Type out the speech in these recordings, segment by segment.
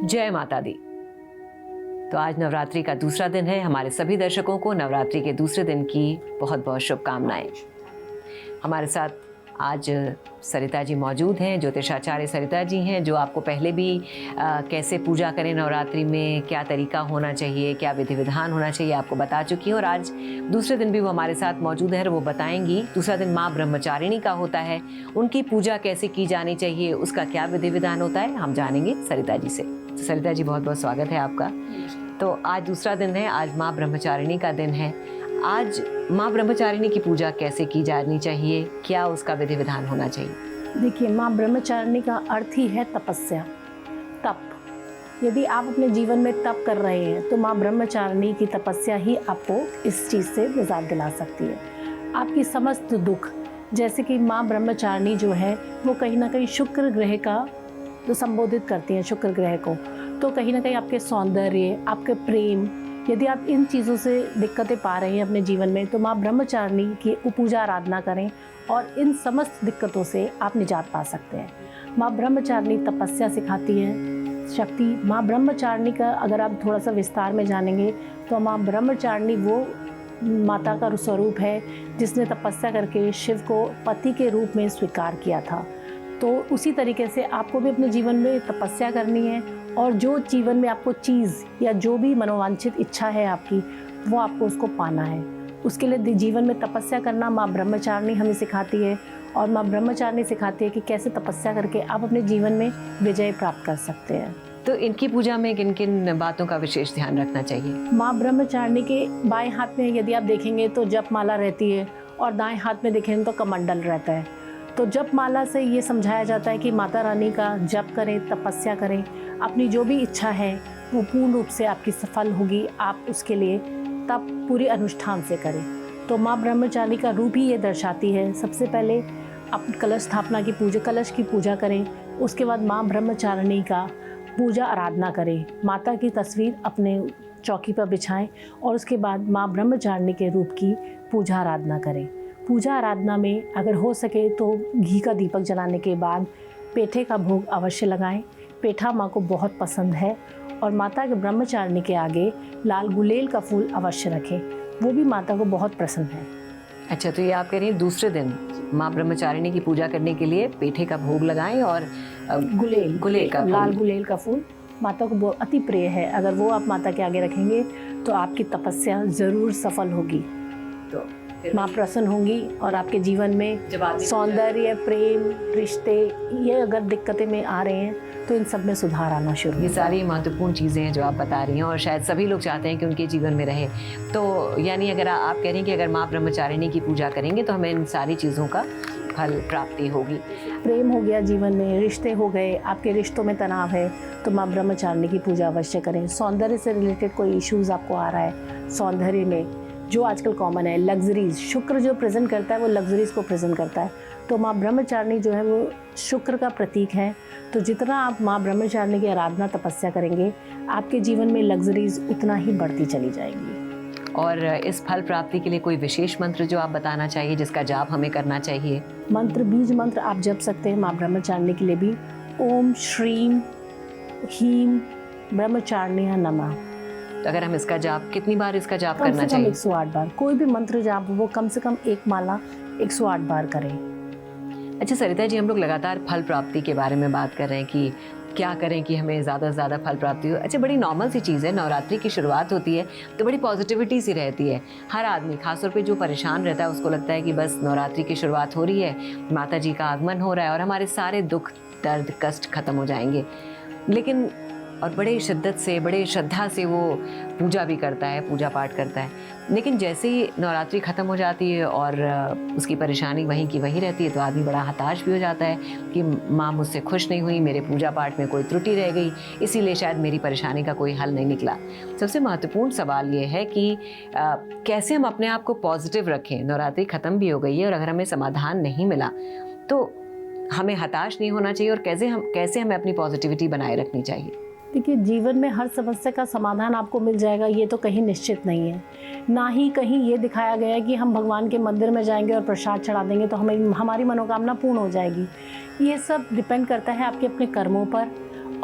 जय माता दी। तो आज नवरात्रि का दूसरा दिन है। हमारे सभी दर्शकों को नवरात्रि के दूसरे दिन की बहुत बहुत शुभकामनाएं। हमारे साथ आज सरिता जी मौजूद हैं, ज्योतिषाचार्य सरिता जी हैं, जो आपको पहले भी कैसे पूजा करें नवरात्रि में, क्या तरीका होना चाहिए, क्या विधि विधान होना चाहिए, आपको बता चुकी हैं। और आज दूसरे दिन भी वो हमारे साथ मौजूद है, वो बताएंगी। दूसरा दिन माँ ब्रह्मचारिणी का होता है, उनकी पूजा कैसे की जानी चाहिए, उसका क्या विधि विधान होता है, हम जानेंगे सरिता जी से। तो सरिता जी बहुत बहुत स्वागत है आपका। तो आज दूसरा दिन है, आज माँ ब्रह्मचारिणी का दिन है। आज माँ ब्रह्मचारिणी की पूजा कैसे की जानी चाहिए, क्या उसका विधि विधान होना चाहिए? देखिए, माँ ब्रह्मचारिणी का अर्थ ही है तपस्या, तप। यदि आप अपने जीवन में तप कर रहे हैं तो माँ ब्रह्मचारिणी की तपस्या ही आपको इस चीज़ से निजात दिला सकती है। आपकी समस्त दुख, जैसे कि माँ ब्रह्मचारिणी जो है वो कहीं ना कहीं शुक्र ग्रह का जो संबोधित करती हैं, शुक्र ग्रह को, तो कहीं ना कहीं आपके सौंदर्य, आपके प्रेम, यदि आप इन चीज़ों से दिक्कतें पा रहे हैं अपने जीवन में, तो माँ ब्रह्मचारिणी की पूजा आराधना करें और इन समस्त दिक्कतों से आप निजात पा सकते हैं। माँ ब्रह्मचारिणी तपस्या सिखाती है, शक्ति। माँ ब्रह्मचारिणी का अगर आप थोड़ा सा विस्तार में जानेंगे तो माँ ब्रह्मचारिणी वो माता का स्वरूप है जिसने तपस्या करके शिव को पति के रूप में स्वीकार किया था। तो उसी तरीके से आपको भी अपने जीवन में तपस्या करनी है और जो जीवन में आपको चीज़ या जो भी मनोवांछित इच्छा है आपकी, वो आपको उसको पाना है। उसके लिए जीवन में तपस्या करना माँ ब्रह्मचारिणी हमें सिखाती है। और माँ ब्रह्मचारिणी सिखाती है कि कैसे तपस्या करके आप अपने जीवन में विजय प्राप्त कर सकते हैं। तो इनकी पूजा में किन किन बातों का विशेष ध्यान रखना चाहिए? माँ ब्रह्मचारिणी के बाएं हाथ में यदि आप देखेंगे तो जप माला रहती है और दाएं हाथ में देखेंगे तो कमंडल रहता है। तो जप माला से ये समझाया जाता है कि माता रानी का जप करें, तपस्या करें, अपनी जो भी इच्छा है वो पूर्ण रूप से आपकी सफल होगी। आप उसके लिए तप पूरी अनुष्ठान से करें। तो माँ ब्रह्मचारिणी का रूप ही ये दर्शाती है। सबसे पहले आप कलश स्थापना की पूजा, कलश की पूजा करें। उसके बाद माँ ब्रह्मचारिणी का पूजा आराधना करें। माता की तस्वीर अपने चौकी पर बिछाएं और उसके बाद माँ ब्रह्मचारिणी के रूप की पूजा आराधना करें। पूजा आराधना में अगर हो सके तो घी का दीपक जलाने के बाद पेठे का भोग अवश्य लगाएं। पेठा माँ को बहुत पसंद है। और माता के ब्रह्मचारिणी के आगे लाल गुलेल का फूल अवश्य रखें, वो भी माता को बहुत पसंद है। अच्छा, तो ये आप कह रही हैं दूसरे दिन माँ ब्रह्मचारिणी की पूजा करने के लिए पेठे का भोग लगाएं और गुलेल का लाल गुलेल का फूल माता को बहुत अति प्रिय है। अगर वो आप माता के आगे रखेंगे तो आपकी तपस्या ज़रूर सफल होगी। तो माँ प्रसन्न होंगी और आपके जीवन में सौंदर्य, प्रेम, रिश्ते, ये अगर दिक्कतें में आ रहे हैं तो इन सब में सुधार आना शुरू। ये सारी महत्वपूर्ण चीज़ें हैं जो आप बता रही हैं और शायद सभी लोग चाहते हैं कि उनके जीवन में रहे। तो यानी अगर आप कह रही हैं कि अगर माँ ब्रह्मचारिणी की पूजा करेंगे तो हमें इन सारी चीज़ों का फल प्राप्ति होगी। प्रेम हो गया जीवन में, रिश्ते हो गए, आपके रिश्तों में तनाव है तो माँ ब्रह्मचारिणी की पूजा अवश्य करें। सौंदर्य से रिलेटेड कोई इश्यूज़ आपको आ रहा है, सौंदर्य में जो आजकल कॉमन है, लग्जरीज, शुक्र जो प्रेजेंट करता है वो लग्जरीज को प्रेजेंट करता है। तो माँ ब्रह्मचारिणी जो है वो शुक्र का प्रतीक है। तो जितना आप माँ ब्रह्मचारिणी की आराधना, तपस्या करेंगे, आपके जीवन में लग्जरीज उतना ही बढ़ती चली जाएंगी। और इस फल प्राप्ति के लिए कोई विशेष मंत्र जो आप बताना चाहिए, जिसका जाप हमें करना चाहिए? मंत्र, बीज मंत्र आप जप सकते हैं माँ ब्रह्मचारिणी के लिए भी। ओम श्रीम ह्रीम ब्रह्मचारिण्या नमः। तो अगर हम इसका जाप, कितनी बार इसका जाप करना चाहिए? 108 बार। कोई भी मंत्र जाप वो कम से कम एक माला 108 बार करें। अच्छा सरिता जी, हम लोग लगातार फल प्राप्ति के बारे में बात कर रहे हैं कि क्या करें कि हमें ज़्यादा से ज़्यादा फल प्राप्ति हो। अच्छा, बड़ी नॉर्मल सी चीज़ है, नवरात्रि की शुरुआत होती है तो बड़ी पॉजिटिविटी सी रहती है। हर आदमी, खासतौर पे जो परेशान रहता है, उसको लगता है कि बस नवरात्रि की शुरुआत हो रही है, माता जी का आगमन हो रहा है और हमारे सारे दुख, दर्द, कष्ट खत्म हो जाएंगे। लेकिन और बड़े शिद्दत से, बड़े श्रद्धा से वो पूजा भी करता है, पूजा पाठ करता है। लेकिन जैसे ही नवरात्रि ख़त्म हो जाती है और उसकी परेशानी वहीं की वहीं रहती है तो आदमी बड़ा हताश भी हो जाता है कि माँ मुझसे खुश नहीं हुई, मेरे पूजा पाठ में कोई त्रुटि रह गई, इसीलिए शायद मेरी परेशानी का कोई हल नहीं निकला। सबसे महत्वपूर्ण सवाल ये है कि कैसे हम अपने आप को पॉजिटिव रखें। नवरात्रि ख़त्म भी हो गई है और अगर हमें समाधान नहीं मिला तो हमें हताश नहीं होना चाहिए और कैसे हमें अपनी पॉजिटिविटी बनाए रखनी चाहिए। देखिए, जीवन में हर समस्या का समाधान आपको मिल जाएगा ये तो कहीं निश्चित नहीं है। ना ही कहीं ये दिखाया गया है कि हम भगवान के मंदिर में जाएंगे और प्रसाद चढ़ा देंगे तो हमारी मनोकामना पूर्ण हो जाएगी। ये सब डिपेंड करता है आपके अपने कर्मों पर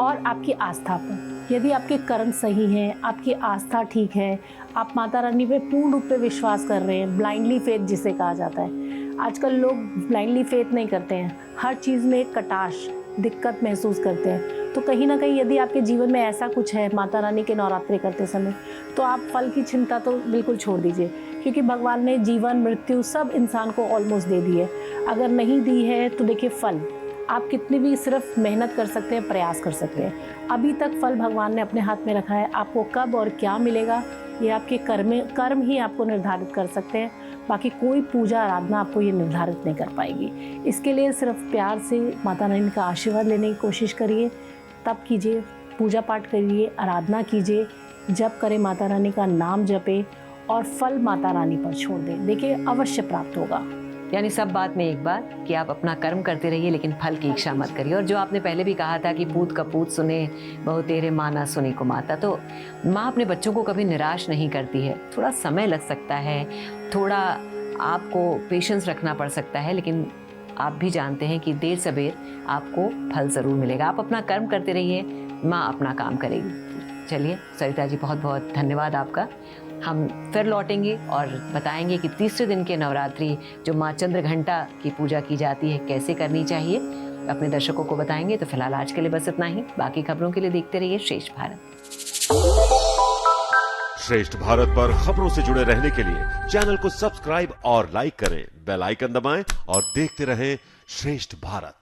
और आपकी आस्था पर। यदि आपके कर्म सही हैं, आपकी आस्था ठीक है, आप माता रानी पे पूर्ण रूप से विश्वास कर रहे हैं, ब्लाइंडली फेथ जिसे कहा जाता है। आजकल लोग ब्लाइंडली फेथ नहीं करते हैं, हर चीज़ में एक कटाश, दिक्कत महसूस करते हैं। तो कहीं ना कहीं यदि आपके जीवन में ऐसा कुछ है माता रानी के नवरात्रि करते समय, तो आप फल की चिंता तो बिल्कुल छोड़ दीजिए, क्योंकि भगवान ने जीवन मृत्यु सब इंसान को ऑलमोस्ट दे दी है। अगर नहीं दी है तो देखिए, फल आप कितनी भी सिर्फ मेहनत कर सकते हैं, प्रयास कर सकते हैं। अभी तक फल भगवान ने अपने हाथ में रखा है। आपको कब और क्या मिलेगा ये आपके कर्म ही आपको निर्धारित कर सकते हैं। बाकी कोई पूजा आराधना आपको ये निर्धारित नहीं कर पाएगी। इसके लिए सिर्फ प्यार से माता रानी का आशीर्वाद लेने की कोशिश करिए, तप कीजिए, पूजा पाठ करिए, आराधना कीजिए, जप करें, माता रानी का नाम जपें और फल माता रानी पर छोड़ दें। देखिए, अवश्य प्राप्त होगा। यानी सब बात में एक बात कि आप अपना कर्म करते रहिए लेकिन फल की इच्छा मत करिए। और जो आपने पहले भी कहा था कि पूत कपूत सुने बहु तेरे माँ ना सुने को माता, तो माँ अपने बच्चों को कभी निराश नहीं करती है। थोड़ा समय लग सकता है, थोड़ा आपको पेशेंस रखना पड़ सकता है, लेकिन आप भी जानते हैं कि देर सबेर आपको फल ज़रूर मिलेगा। आप अपना कर्म करते रहिए, माँ अपना काम करेगी। चलिए सरिता जी, बहुत बहुत धन्यवाद आपका। हम फिर लौटेंगे और बताएंगे कि तीसरे दिन के नवरात्रि जो माँ चंद्रघंटा की पूजा की जाती है कैसे करनी चाहिए, अपने दर्शकों को बताएंगे। तो फिलहाल आज के लिए बस इतना ही। बाकी खबरों के लिए देखते रहिए श्रेष्ठ भारत। श्रेष्ठ भारत पर खबरों से जुड़े रहने के लिए चैनल को सब्सक्राइब और लाइक करें, बेल आइकन दबाएं और देखते रहें श्रेष्ठ भारत।